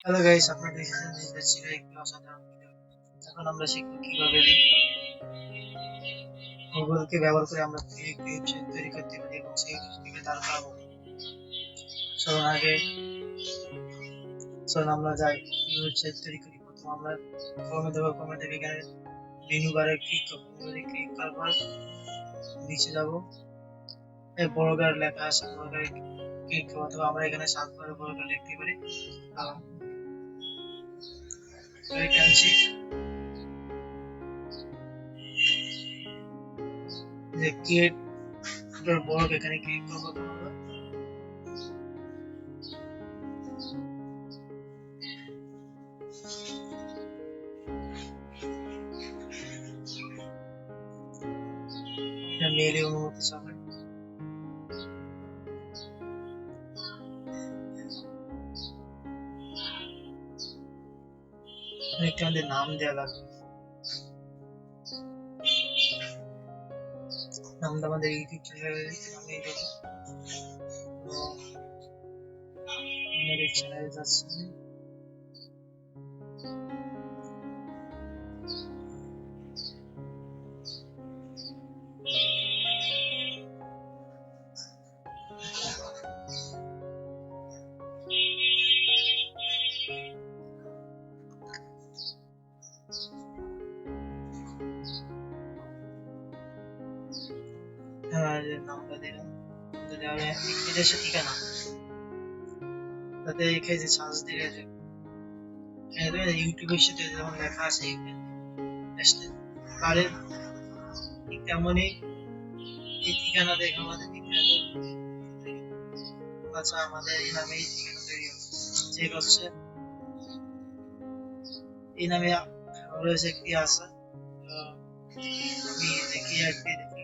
Hello guys, আপনারা দেখছেন digital ছিল একটি অসাধারণ ভিডিও। এখন আমরা শিখব কিভাবে গুগলকে ব্যবহার করে আমরা ফ্রি একটি ওয়েবসাইট তৈরি করতে পারি এবং সেই ওয়েবসাইটে দাঁড় করাবো। চলুন আগে চলুন আমরা যাই ওয়েবসাইট তৈরি করি। প্রথম আমরা ক্রমে দেবো, ক্রমে থেকে এখানে মেনু বারে ক্লিক করবো। মেনু ক্লিক করার পর নিচে যাব, এই বড় গাড়ি লেখা আছে, বড় গাড়ি ক্লিক করবো অথবা আমরা এখানে সার্চ করে বড় গাড়ি লিখতে পারি। টানছি যে ক্রিয়েট বড় এখানে ক্লিক করবো। আমরা মেলে অনুমতি চাবে, একটু আমাদের নাম দেওয়া লাগবে। নামটা আমাদের ইউটিউব চ্যানেলের নামেই দেবো। তো চ্যানেলে যাচ্ছি, নামটা দিলাম, বিদেশে ঠিকানা তাতে এখানে যে সার্চ দিলে ইউটিউবের সাথে যেমন লেখা আছে আসতে পারে, ঠিক তেমনই এই ঠিকানা দেখে আমাদের ঠিকানা আচ্ছা আমাদের এই নামে এই ঠিকানা তৈরি হচ্ছে, চেক হচ্ছে এই নামে রয়েছে একটি আছে। আমি দেখি একটি দেখি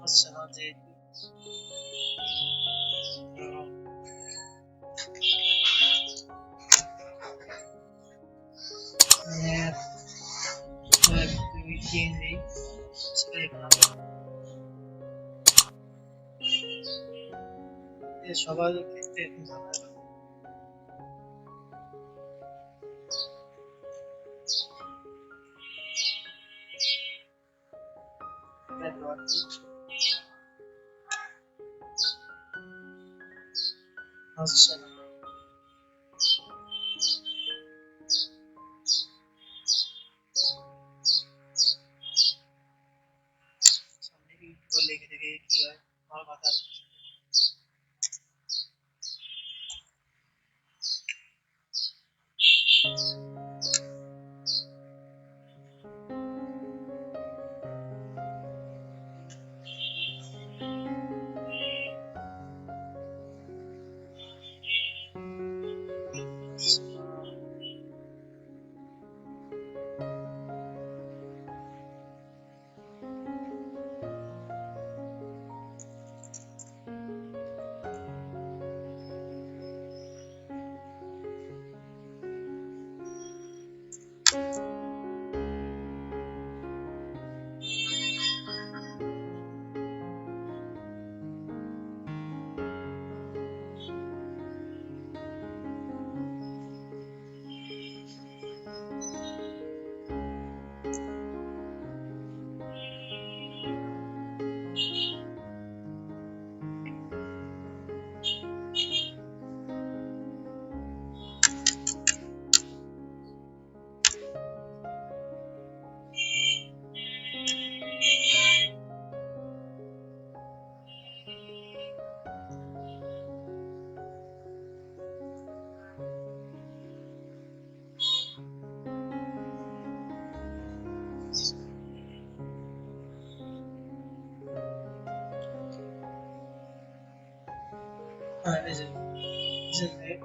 হচ্ছে না যে সবার ক্ষেত্রে হচ্ছে না। লিখে থেকে কি হয় আমার কথা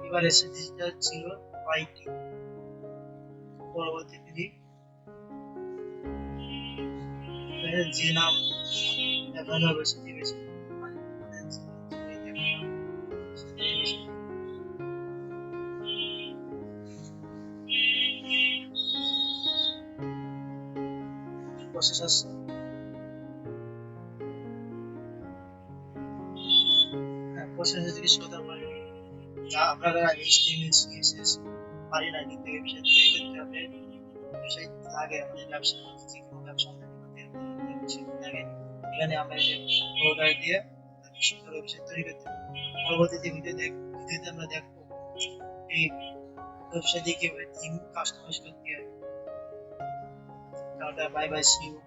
এবার এসে যেটা ছিল ওয়াইটি, পরবর্তী দিদি যে নাম ব্যবহার হবে সেটি বেশি প্রসেস আছে। প্রসেস জিজ্ঞেস করতে পারি যা আপনারা HTML CSS পারি না, কিন্তু ওয়েবসাইট তৈরি করতে হবে। ওয়েবসাইট আগে আমাদের ব্যবসা যে কোনো ব্যবসা আমাদের করতে হবে, আগে এখানে আমরা এই যে ব্লগার দিয়ে সুন্দর ওয়েবসাইট তৈরি করতে হবে। পরবর্তীতে ভিডিওতে আমরা দেখবো এই ওয়েবসাইটে কিভাবে থিম কাস্টমাইজ করতে হয়। Tata, bye bye, see you.